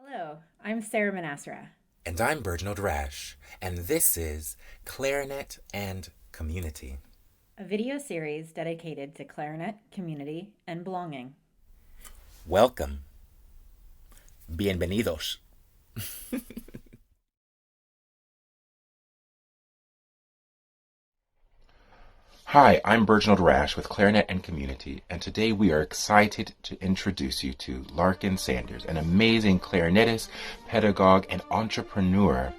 Hello, I'm Sarah Manasreh. And I'm Berginald Rash, and this is Clarinet and Community. A video series dedicated to clarinet, community, and belonging. Welcome. Bienvenidos. Hi, I'm Berginald Rash with Clarinet and Community, and today we are excited to introduce you to Larkin Sanders, an amazing clarinetist, pedagogue, and entrepreneur,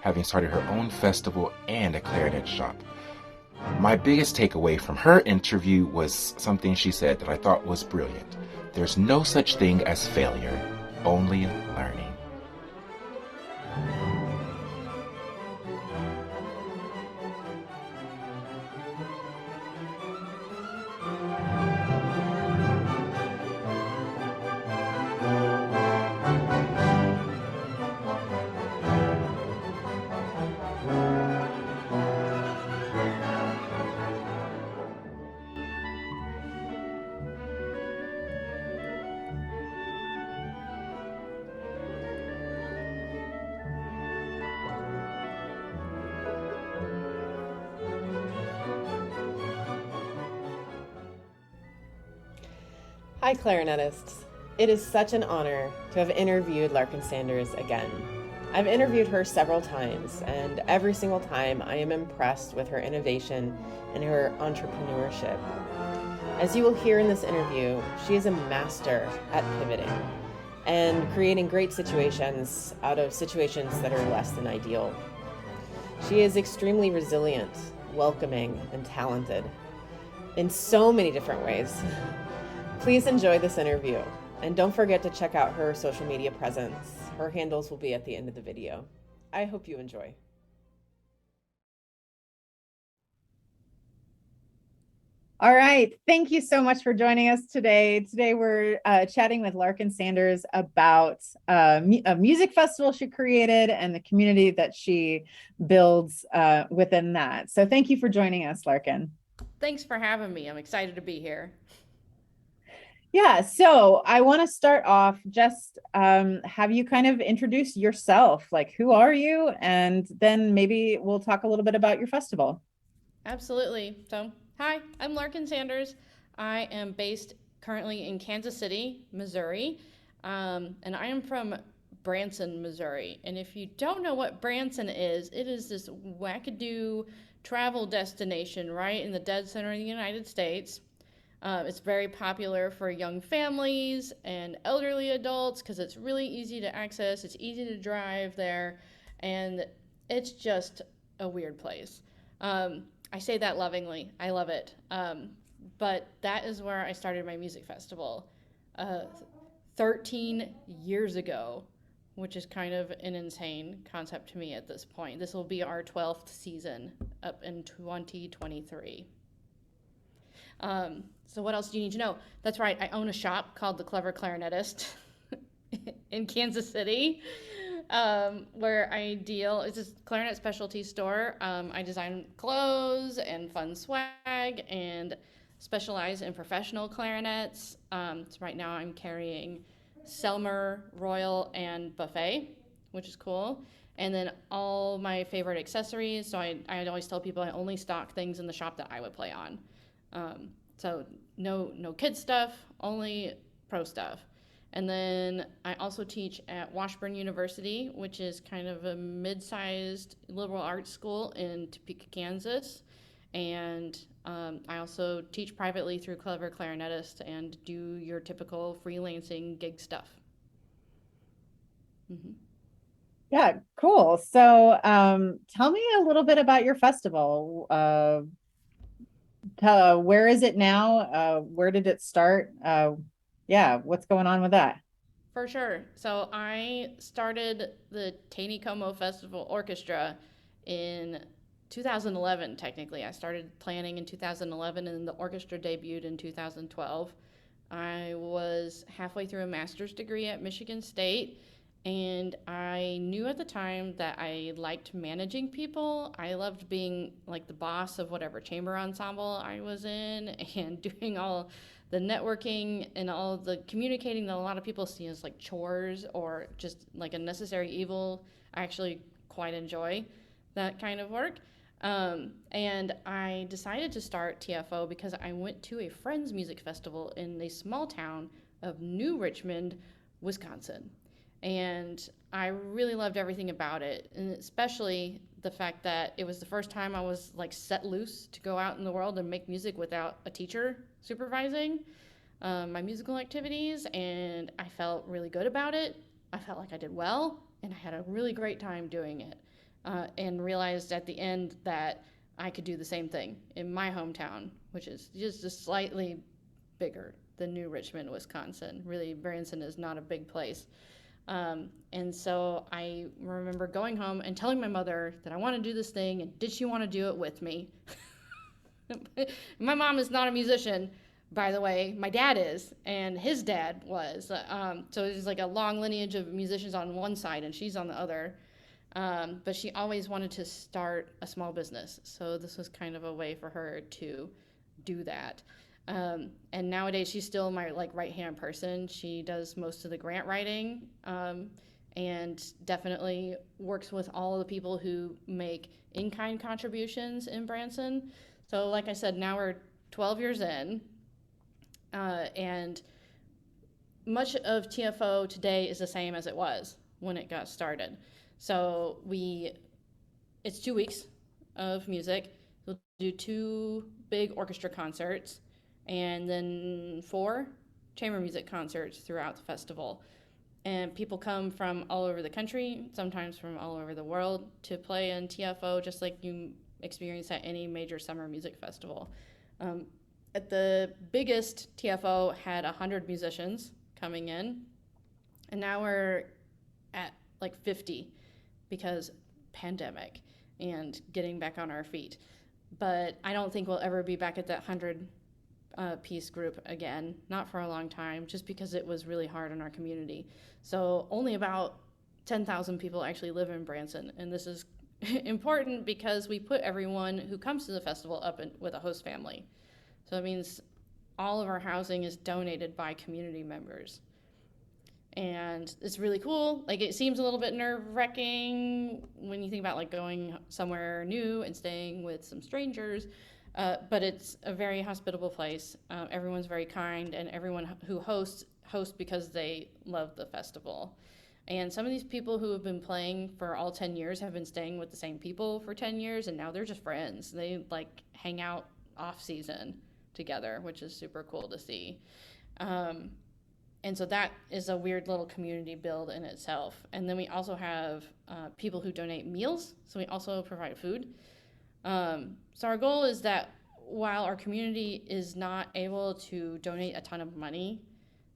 having started her own festival and a clarinet shop. My biggest takeaway from her interview was something she said that I thought was brilliant. There's no such thing as failure, only learning. Hi, Clarinetists. It is such an honor to have interviewed Larkin Sanders again. I've interviewed her several times, and every single time I am impressed with her innovation and her entrepreneurship. As you will hear in this interview, she is a master at pivoting and creating great situations out of situations that are less than ideal. She is extremely resilient, welcoming, and talented in so many different ways. Please enjoy this interview, and don't forget to check out her social media presence. Her handles will be at the end of the video. I hope you enjoy. All right, thank you so much for joining us today. Today we're chatting with Larkin Sanders about a music festival she created and the community that she builds within that. So thank you for joining us, Larkin. Thanks for having me. I'm excited to be here. Yeah, so I want to start off just have you kind of introduce yourself, like who are you? And then maybe we'll talk a little bit about your festival. Absolutely. So, hi, I'm Larkin Sanders. I am based currently in Kansas City, Missouri, and I am from Branson, Missouri. And if you don't know what Branson is, it is this wackadoo travel destination right in the dead center of the United States. It's very popular for young families and elderly adults because it's really easy to access, it's easy to drive there, and it's just a weird place. I say that lovingly. I love it. But that is where I started my music festival 13 years ago, which is kind of an insane concept to me at this point. This will be our 12th season up in 2023. So what else do you need to know? That's right, I own a shop called the Clever Clarinetist in Kansas City, where I deal. It's a clarinet specialty store. I design clothes and fun swag and specialize in professional clarinets. So right now I'm carrying Selmer, Royal, and Buffet, which is cool. And then all my favorite accessories. So I always tell people I only stock things in the shop that I would play on. So no kid stuff, only pro stuff. And then I also teach at Washburn University, which is kind of a mid-sized liberal arts school in Topeka, Kansas. And I also teach privately through Clever Clarinetist and do your typical freelancing gig stuff. Mm-hmm. Yeah, cool. So tell me a little bit about your festival. Where is it now? Where did it start? Yeah, what's going on with that? For sure. So I started the Taneycomo Festival Orchestra in 2011, technically. I started planning in 2011 and the orchestra debuted in 2012. I was halfway through a master's degree at Michigan State And I knew at the time that I liked managing people. I loved being like the boss of whatever chamber ensemble I was in and doing all the networking and all the communicating that a lot of people see as like chores or just like a necessary evil. I actually quite enjoy that kind of work. And I decided to start TFO because I went to a friend's music festival in a small town of New Richmond, Wisconsin. And I really loved everything about it, and especially the fact that it was the first time I was like set loose to go out in the world and make music without a teacher supervising my musical activities, and I felt really good about it. I felt like I did well, and I had a really great time doing it, and realized at the end that I could do the same thing in my hometown, which is just slightly bigger than New Richmond, Wisconsin. Really, Branson is not a big place. And so I remember going home and telling my mother that I want to do this thing, and did she want to do it with me? My mom is not a musician, by the way. My dad is, and his dad was. So it's like a long lineage of musicians on one side, and she's on the other. But she always wanted to start a small business. So this was kind of a way for her to do that. And nowadays she's still my like right hand person. She does most of the grant writing, and definitely works with all the people who make in-kind contributions in Branson. So like I said, now we're 12 years in, and much of TFO today is the same as it was when it got started. So it's 2 weeks of music. We'll do 2 big orchestra concerts, and then 4 chamber music concerts throughout the festival. And people come from all over the country, sometimes from all over the world, to play in TFO, just like you experience at any major summer music festival. At the biggest, TFO had 100 musicians coming in, and now we're at like 50 because pandemic and getting back on our feet. But I don't think we'll ever be back at that 100 piece group again, not for a long time, just because it was really hard on our community. So only about 10,000 people actually live in Branson, and this is important because we put everyone who comes to the festival up with a host family. So it means all of our housing is donated by community members. And it's really cool. Like, it seems a little bit nerve-wracking when you think about like going somewhere new and staying with some strangers, but it's a very hospitable place. Everyone's very kind, and everyone who hosts because they love the festival. And some of these people who have been playing for all 10 years have been staying with the same people for 10 years, and now they're just friends. They like hang out off season together, which is super cool to see. And so that is a weird little community build in itself. And then we also have people who donate meals, so we also provide food. So our goal is that while our community is not able to donate a ton of money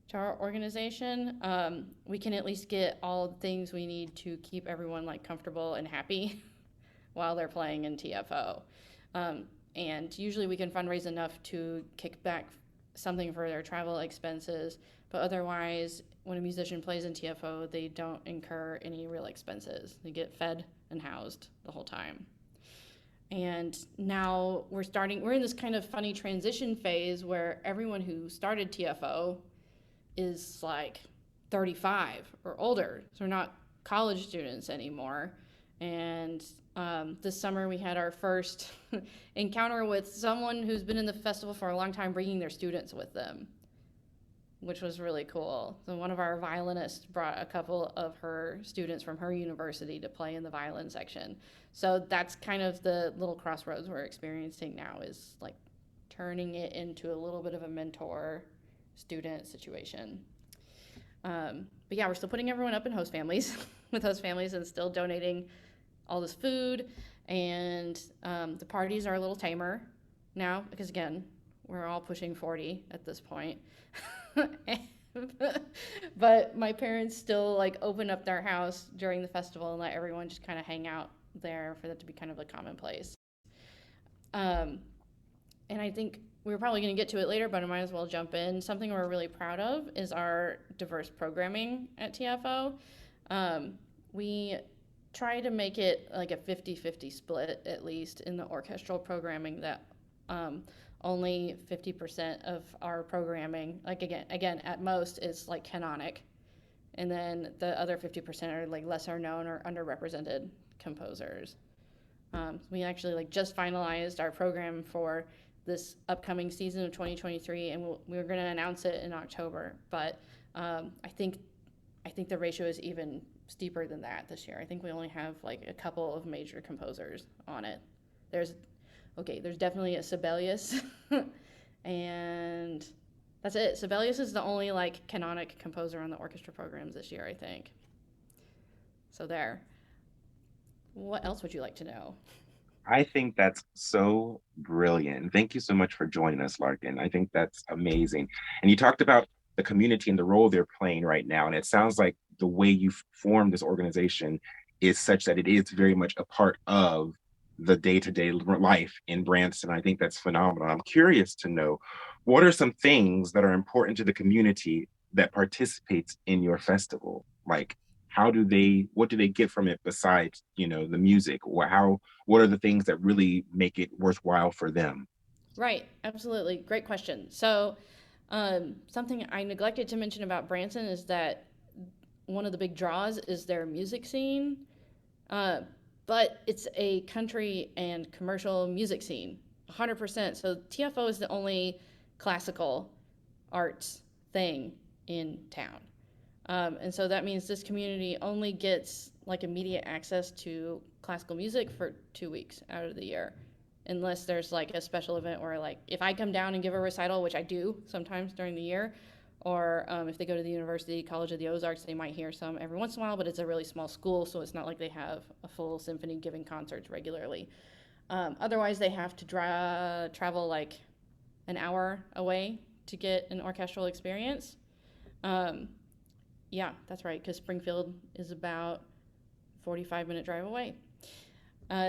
to our organization, we can at least get all the things we need to keep everyone like comfortable and happy while they're playing in TFO. And usually we can fundraise enough to kick back something for their travel expenses, but otherwise, when a musician plays in TFO, they don't incur any real expenses. They get fed and housed the whole time. And now we're in this kind of funny transition phase where everyone who started TFO is like 35 or older. So we're not college students anymore. And this summer we had our first encounter with someone who's been in the festival for a long time bringing their students with them, which was really cool. So one of our violinists brought a couple of her students from her university to play in the violin section. So that's kind of the little crossroads we're experiencing now, is like turning it into a little bit of a mentor-student situation. But yeah, we're still putting everyone up in host families with host families and still donating all this food. And the parties are a little tamer now because, again, we're all pushing 40 at this point. But my parents still like open up their house during the festival and let everyone just kind of hang out there for that to be kind of a commonplace. And I think we're probably going to get to it later, but I might as well jump in. Something we're really proud of is our diverse programming at TFO. We try to make it like a 50-50 split, at least in the orchestral programming, that only 50% of our programming, like again, at most, is like canonic. And then the other 50% are like lesser known or underrepresented composers. We actually like just finalized our program for this upcoming season of 2023, and we're going to announce it in October. But I think the ratio is even steeper than that this year. I think we only have like a couple of major composers on it. There's definitely a Sibelius, and that's it. Sibelius is the only like canonic composer on the orchestra programs this year, I think. So there. What else would you like to know? I think that's so brilliant. Thank you so much for joining us, Larkin. I think that's amazing. And you talked about the community and the role they're playing right now. And it sounds like the way you've formed this organization is such that it is very much a part of the day-to-day life in Branson. I think that's phenomenal. I'm curious to know, what are some things that are important to the community that participates in your festival? Like, what do they get from it besides, the music? Or what are the things that really make it worthwhile for them? Right, absolutely. Great question. So, something I neglected to mention about Branson is that one of the big draws is their music scene, uh, but it's a country and commercial music scene, 100%. So, TFO is the only classical arts thing in town. And so that means this community only gets like immediate access to classical music for 2 weeks out of the year, unless there's like a special event where, like, if I come down and give a recital, which I do sometimes during the year, or if they go to the University College of the Ozarks, they might hear some every once in a while, but it's a really small school, so it's not like they have a full symphony giving concerts regularly. Otherwise, they have to travel like an hour away to get an orchestral experience. Um, yeah, that's right, because Springfield is about 45-minute drive away.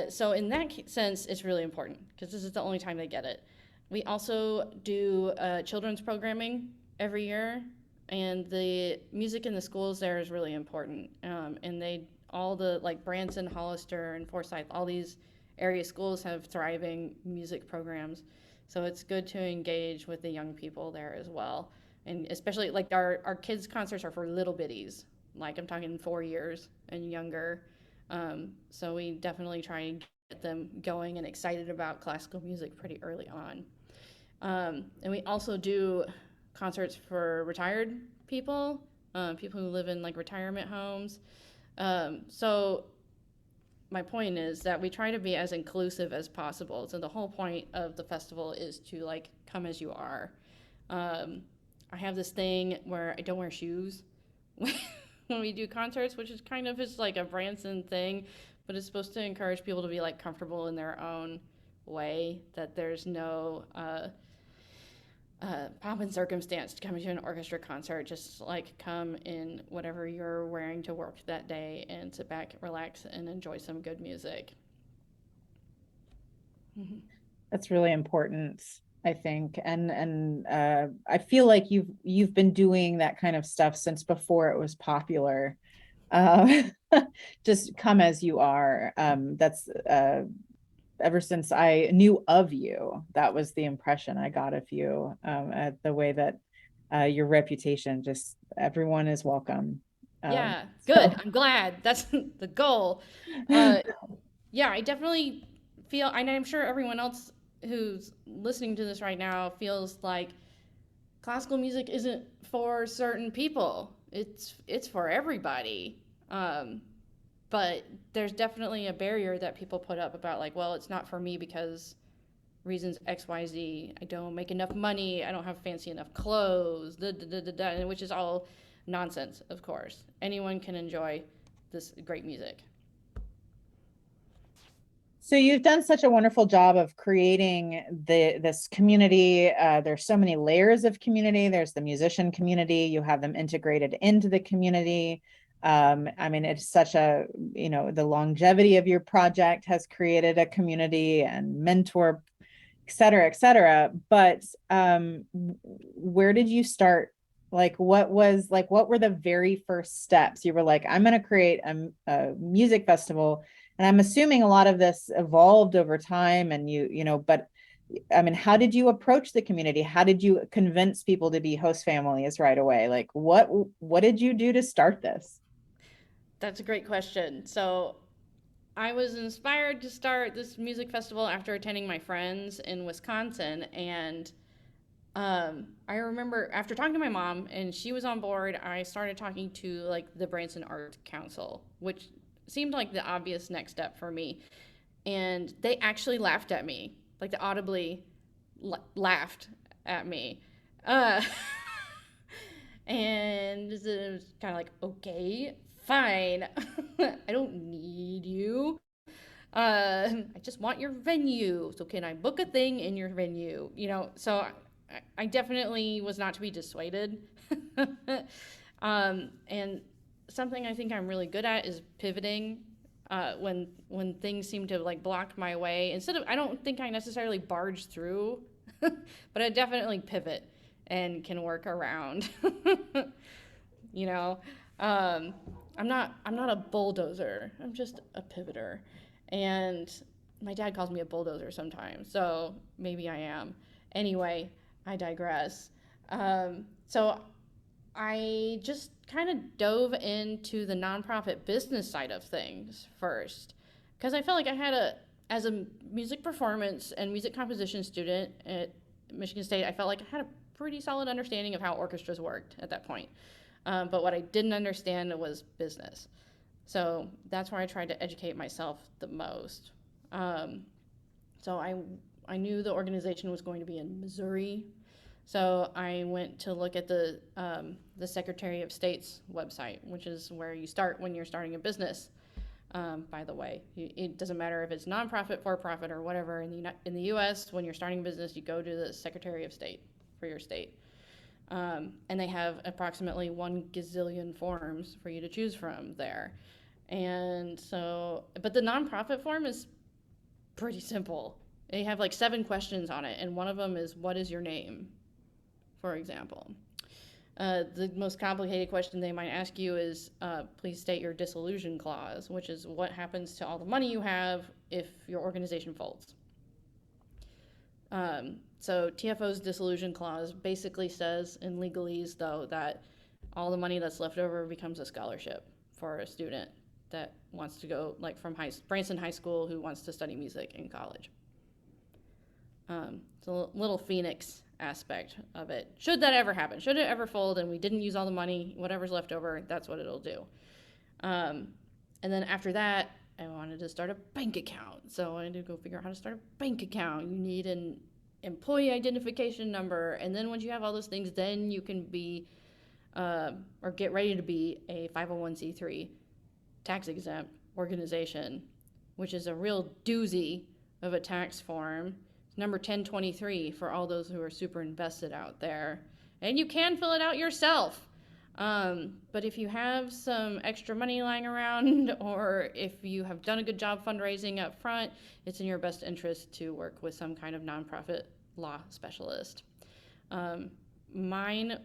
So in that sense, it's really important because this is the only time they get it. We also do children's programming every year, and the music in the schools there is really important. And all the like Branson, Hollister, and Forsyth, all these area schools have thriving music programs. So it's good to engage with the young people there as well. And especially like our kids' concerts are for little bitties, like I'm talking 4 years and younger. So we definitely try and get them going and excited about classical music pretty early on. And we also do concerts for retired people, people who live in like retirement homes. So my point is that we try to be as inclusive as possible. So the whole point of the festival is to like come as you are. I have this thing where I don't wear shoes when we do concerts, which is kind of just like a Branson thing, but it's supposed to encourage people to be like comfortable in their own way, that there's no pomp and circumstance to come to an orchestra concert. Just like come in whatever you're wearing to work that day and sit back, relax, and enjoy some good music. Mm-hmm. That's really important, I think. And I feel like you've been doing that kind of stuff since before it was popular. Uh, just come as you are. That's ever since I knew of you, that was the impression I got of you, at the way that your reputation, just everyone is welcome. Yeah, So good. I'm glad. That's the goal. Yeah, I definitely feel, and I'm sure everyone else who's listening to this right now feels like classical music isn't for certain people. It's for everybody. But there's definitely a barrier that people put up about like, well, it's not for me because reasons X, Y, Z. I don't make enough money. I don't have fancy enough clothes. Which is all nonsense, of course. Anyone can enjoy this great music. So you've done such a wonderful job of creating this community. There's so many layers of community. There's the musician community. You have them integrated into the community. I mean, it's such the longevity of your project has created a community and mentor, et cetera, et cetera. But where did you start Like what were the very first steps? You were like, I'm going to create a music festival. And I'm assuming a lot of this evolved over time and but I mean, how did you approach the community? How did you convince people to be host families right away? Like what did you do to start this? That's a great question. So I was inspired to start this music festival after attending my friends in Wisconsin. And I remember after talking to my mom and she was on board, I started talking to like the Branson Art Council, which seemed like the obvious next step for me. And they actually laughed at me, like they audibly laughed at me. Uh, and it was kind of like, okay, fine. I don't need you. I just want your venue. So can I book a thing in your venue? So I definitely was not to be dissuaded. And something I think I'm really good at is pivoting when things seem to like block my way. I don't think I necessarily barge through, but I definitely pivot and can work around. you know, um, I'm not a bulldozer. I'm just a pivoter, and my dad calls me a bulldozer sometimes, so maybe I am. Anyway, I digress. So I just kind of dove into the nonprofit business side of things first because I felt like as a music performance and music composition student at Michigan State, I felt like I had a pretty solid understanding of how orchestras worked at that point. But what I didn't understand was business. So that's where I tried to educate myself the most. Um, so I knew the organization was going to be in Missouri. So I went to look at the Secretary of State's website, which is where you start when you're starting a business. By the way, it doesn't matter if it's nonprofit, for profit, or whatever. In the U.S., when you're starting a business, you go to the Secretary of State for your state, and they have approximately 1 gazillion forms for you to choose from there. And so, but the nonprofit form is pretty simple. They have like 7 questions on it, and one of them is, "What is your name?" For example. The most complicated question they might ask you is, please state your dissolution clause, which is what happens to all the money you have if your organization folds. So TFO's dissolution clause basically says in legalese, though, that all the money that's left over becomes a scholarship for a student that wants to go, like from Branson High School, who wants to study music in college. It's a little Phoenix aspect of it. Should that ever happen, should it ever fold and we didn't use all the money, whatever's left over, that's what it'll do. And then after that, I wanted to start a bank account. So I had to go figure out how to start a bank account. You need an employee identification number. And then once you have all those things, then you can be, or get ready to be a 501c3 tax exempt organization, which is a real doozy of a tax form. Number 1023 for all those who are super invested out there. And you can fill it out yourself. But if you have some extra money lying around, or if you have done a good job fundraising up front, it's in your best interest to work with some kind of nonprofit law specialist. Mine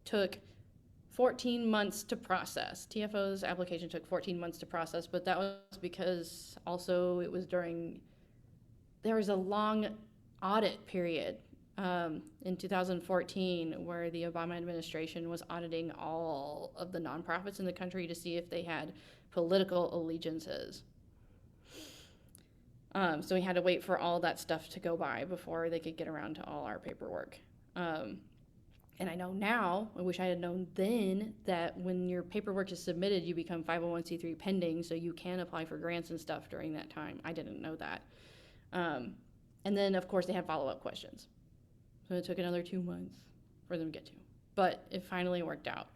took 14 months to process. TFO's application took 14 months to process, but that was because also there was a long audit period in 2014 where the Obama administration was auditing all of the nonprofits in the country to see if they had political allegiances. So we had to wait for all that stuff to go by before they could get around to all our paperwork. And I know now, I wish I had known then, that when your paperwork is submitted, you become 501c3 pending, so you can apply for grants and stuff during that time. I didn't know that. And then, of course, they had follow-up questions. So it took another 2 months for them to get to. But it finally worked out.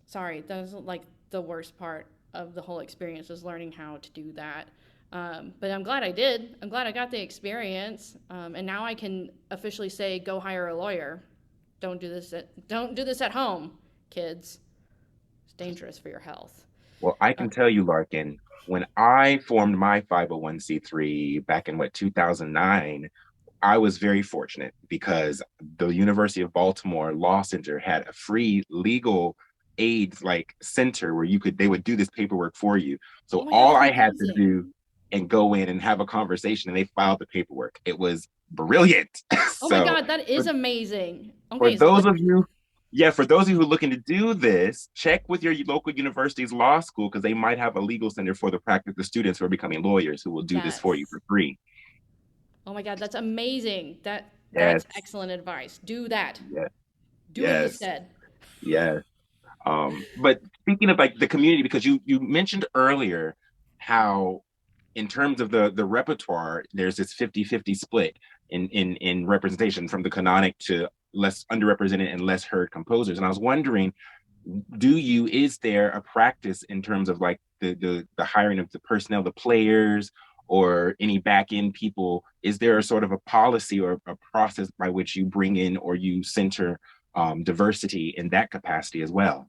Sorry, that was like the worst part of the whole experience, was learning how to do that. But I'm glad I did. I'm glad I got the experience. And now I can officially say, go hire a lawyer. Don't do this at home, kids. It's dangerous for your health. Well, I can tell you, Larkin, when I formed my 501c3 back in 2009, I was very fortunate because the University of Baltimore Law Center had a free legal aid like center where they would do this paperwork for you. Oh So my God, all that's I had to amazing. do and go in and have a conversation and they filed the paperwork. It was brilliant. Oh my So God, that for, is amazing. for Okay, so those of you, yeah, for those of you who are looking to do this, check with your local university's law school because they might have a legal center for the practice of students who are becoming lawyers who will do this for you yes. for free. Oh my God, that's amazing. That's Yes, excellent advice. Do that. yes, Do what you yes, said. yes. But speaking of like the community, because you mentioned earlier how in terms of the repertoire, there's this 50-50 split in representation from the canonic to less underrepresented and less heard composers. And I was wondering, is there a practice in terms of like the hiring of the personnel, the players, or any back end people? Is there a sort of a policy or a process by which you bring in or you center diversity in that capacity as well?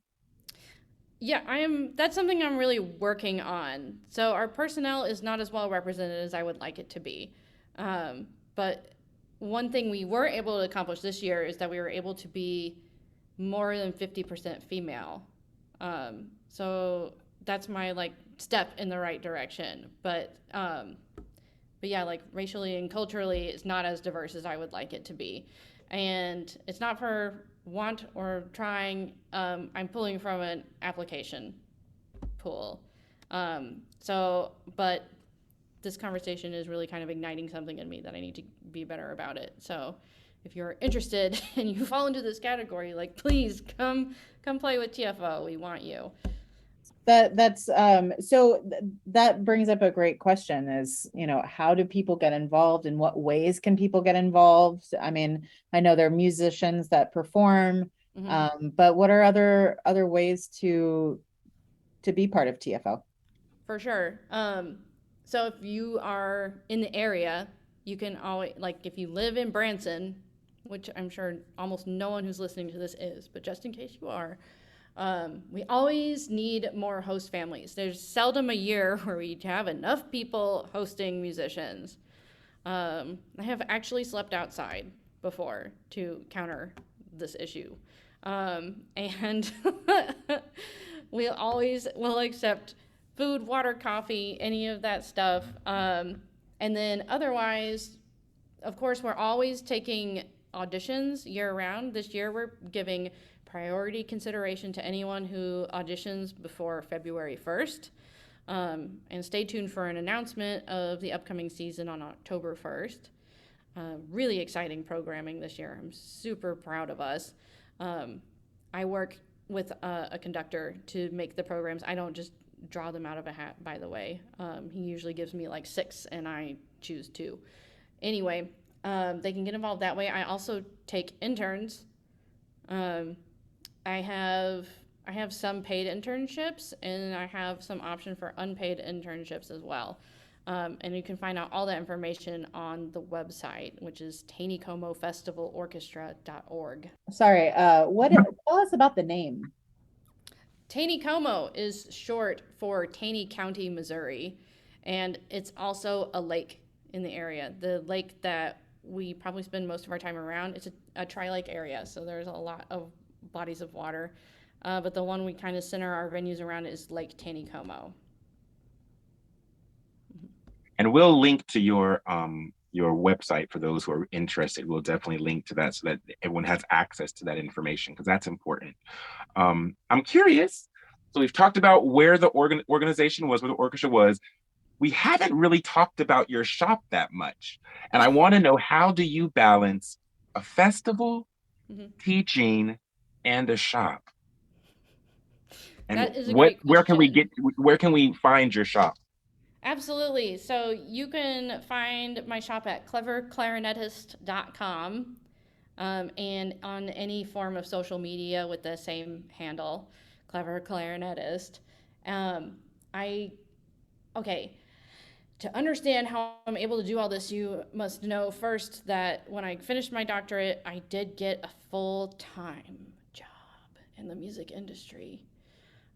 Yeah, that's something I'm really working on. So our personnel is not as well represented as I would like it to be. But one thing we were able to accomplish this year is that we were able to be more than 50% female. So that's my like step in the right direction. But yeah, like racially and culturally, it's not as diverse as I would like it to be. And it's not for want or trying. I'm pulling from an application pool. But this conversation is really kind of igniting something in me that I need to be better about it. So if you're interested and you fall into this category, like please come play with TFO. We want you. That brings up a great question is, how do people get involved? In what ways can people get involved? I mean, I know there are musicians that perform, but what are other ways to be part of TFO? For sure. So if you are in the area, you can always, like, if you live in Branson, which I'm sure almost no one who's listening to this is, but just in case you are, we always need more host families. There's seldom a year where we have enough people hosting musicians. I have actually slept outside before to counter this issue. And we always will accept food, water, coffee, any of that stuff. And then otherwise, of course, we're always taking auditions year round. This year, we're giving priority consideration to anyone who auditions before February 1st. And stay tuned for an announcement of the upcoming season on October 1st. Really exciting programming this year. I'm super proud of us. I work with a conductor to make the programs. I don't just draw them out of a hat, by the way. He usually gives me like 6 and I choose 2. Anyway, they can get involved that way. I also take interns. I have some paid internships and I have some option for unpaid internships as well. And you can find out all that information on the website, which is TaneyComoFestivalOrchestra.org. Sorry, tell us about the name. Taneycomo is short for Taney County, Missouri, and it's also a lake in the area. The lake that we probably spend most of our time around, it's a tri-lake area, so there's a lot of bodies of water. But the one we kind of center our venues around is Lake Taneycomo. And we'll link to your website for those who are interested. We'll definitely link to that so that everyone has access to that information because that's important. I'm curious. So we've talked about where the organization was, where the orchestra was. We haven't really talked about your shop that much. And I want to know, how do you balance a festival, teaching, and a shop? And That is a great question. where can we find your shop? Absolutely. So you can find my shop at cleverclarinetist.com, and on any form of social media with the same handle, Clever Clarinetist. Okay, to understand how I'm able to do all this, you must know first that when I finished my doctorate, I did get a full-time job in the music industry.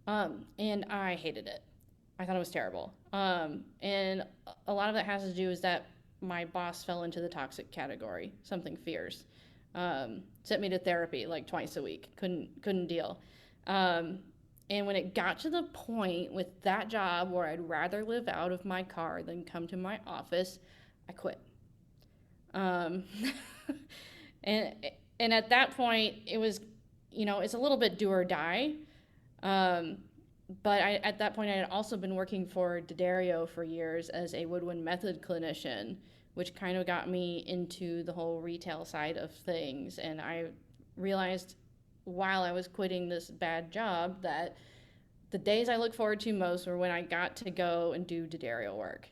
And I hated it. I thought it was terrible. And a lot of that has to do is that my boss fell into the toxic category, something fierce. Sent me to therapy like twice a week. Couldn't deal. And when it got to the point with that job where I'd rather live out of my car than come to my office, I quit. Um, and and at that point, it was, it's a little bit do or die. Um, but at that point, I had also been working for D'Addario for years as a woodwind method clinician, which kind of got me into the whole retail side of things. And I realized while I was quitting this bad job that the days I look forward to most were when I got to go and do D'Addario work.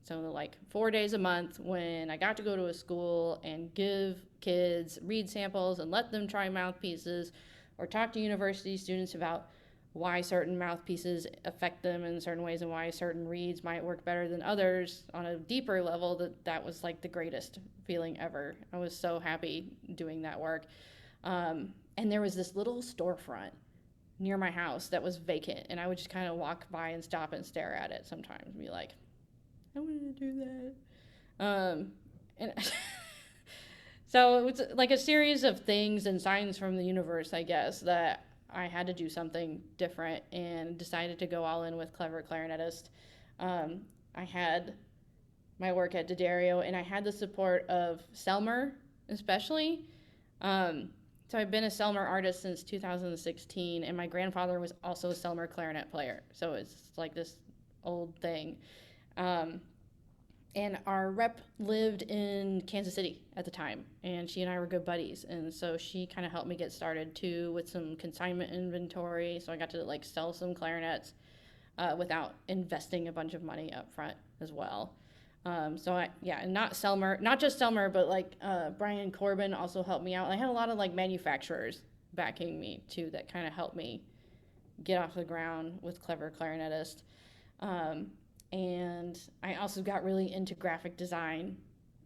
So like 4 days a month when I got to go to a school and give kids reed samples and let them try mouthpieces or talk to university students about why certain mouthpieces affect them in certain ways and why certain reeds might work better than others on a deeper level. That was like the greatest feeling ever. I was so happy doing that work. And there was this little storefront near my house that was vacant, and I would just kind of walk by and stop and stare at it sometimes and be like, I want to do that. And so it was like a series of things and signs from the universe, I guess, that I had to do something different and decided to go all in with Clever Clarinetist. I had my work at D'Addario, and I had the support of Selmer, especially. So I've been a Selmer artist since 2016, and my grandfather was also a Selmer clarinet player. So it's like this old thing. And our rep lived in Kansas City at the time, and she and I were good buddies. And so she kind of helped me get started too with some consignment inventory. So I got to like sell some clarinets without investing a bunch of money up front as well. And not just Selmer, but like Brian Corbin also helped me out. I had a lot of like manufacturers backing me too that kind of helped me get off the ground with Clever Clarinetist. And I also got really into graphic design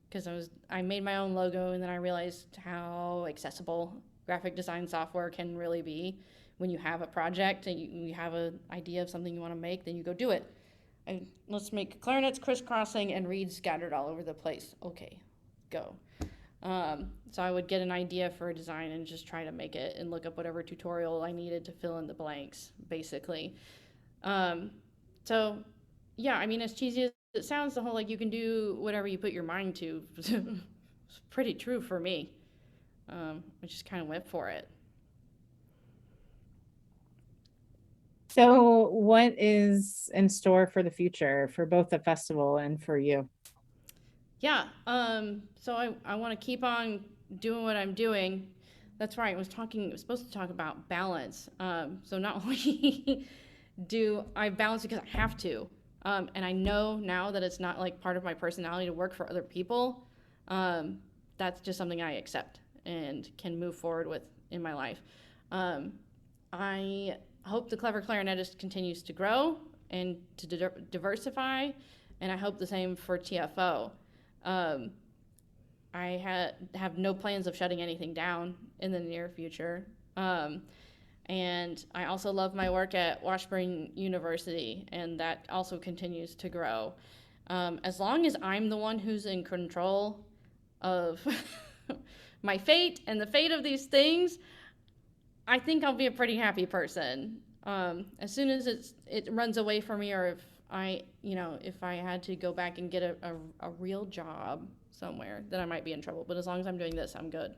because I made my own logo, and then I realized how accessible graphic design software can really be when you have a project and you have an idea of something you want to make, then you go do it. Let's make clarinets crisscrossing and reeds scattered all over the place. Okay, go. So I would get an idea for a design and just try to make it and look up whatever tutorial I needed to fill in the blanks, basically. Yeah, I mean, as cheesy as it sounds, the whole like you can do whatever you put your mind to, it's pretty true for me. I just kind of went for it. So what is in store for the future for both the festival and for you? Yeah, so I want to keep on doing what I'm doing. That's right, I was supposed to talk about balance. So not only do I balance because I have to, and I know now that it's not like part of my personality to work for other people. That's just something I accept and can move forward with in my life. I hope the Clever Clarinetist continues to grow and to diversify, and I hope the same for TFO. I have no plans of shutting anything down in the near future. And I also love my work at Washburn University, and that also continues to grow. As long as I'm the one who's in control of my fate and the fate of these things, I think I'll be a pretty happy person. As soon as it runs away from me, or if I had to go back and get a real job somewhere, then I might be in trouble. But as long as I'm doing this, I'm good.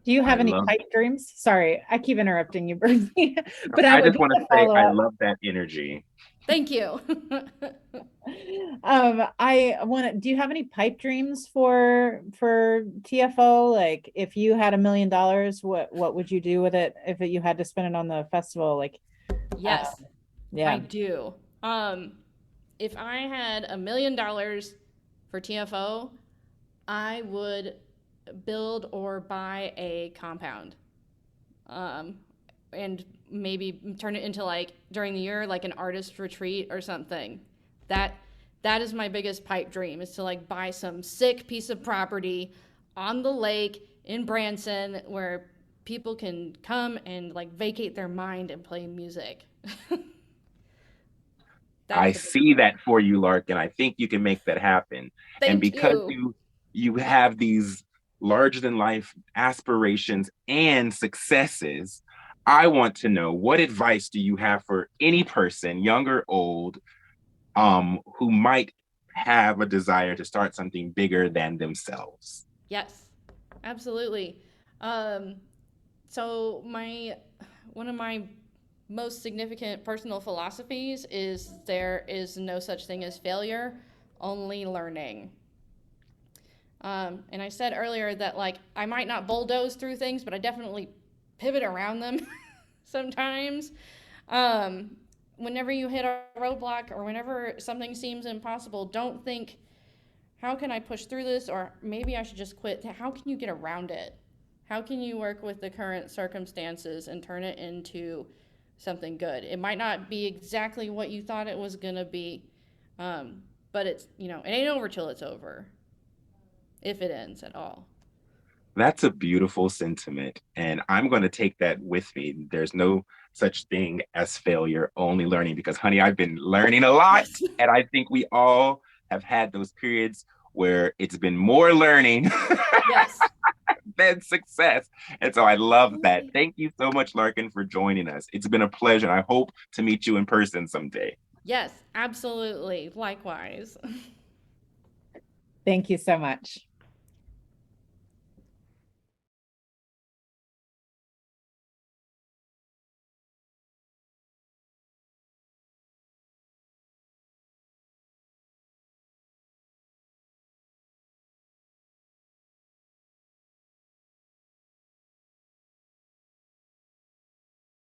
Do you have any pipe dreams? Sorry, I keep interrupting you, Bernie. But I just want to say I love that energy. Thank you. Do you have any pipe dreams for TFO? Like if you had $1 million, what would you do with it if you had to spend it on the festival? Like, yes, yeah, I do. If I had $1 million for TFO, I would build or buy a compound, and maybe turn it into like during the year like an artist retreat or something. That is my biggest pipe dream, is to like buy some sick piece of property on the lake in Branson where people can come and like vacate their mind and play music. I That's the big see part. that for you, Lark, and I think you can make that happen. And Thank because you. you have these larger than life aspirations and successes, I want to know, what advice do you have for any person, young or old, who might have a desire to start something bigger than themselves? Yes, absolutely. Um, so my one of my most significant personal philosophies is there is no such thing as failure, only learning. And I said earlier that like I might not bulldoze through things, but I definitely pivot around them sometimes. Um, Whenever you hit a roadblock or whenever something seems impossible, don't think, how can I push through this? Or maybe I should just quit. How can you get around it? How can you work with the current circumstances and turn it into something good? It might not be exactly what you thought it was going to be, but it's, it ain't over till it's over, if it ends at all. That's a beautiful sentiment. And I'm going to take that with me. There's no such thing as failure, only learning, because, honey, I've been learning a lot. Yes. And I think we all have had those periods where it's been more learning Yes. than success. And so I love that. Absolutely. Thank you so much, Larkin, for joining us. It's been a pleasure. I hope to meet you in person someday. Yes, absolutely. Likewise. Thank you so much.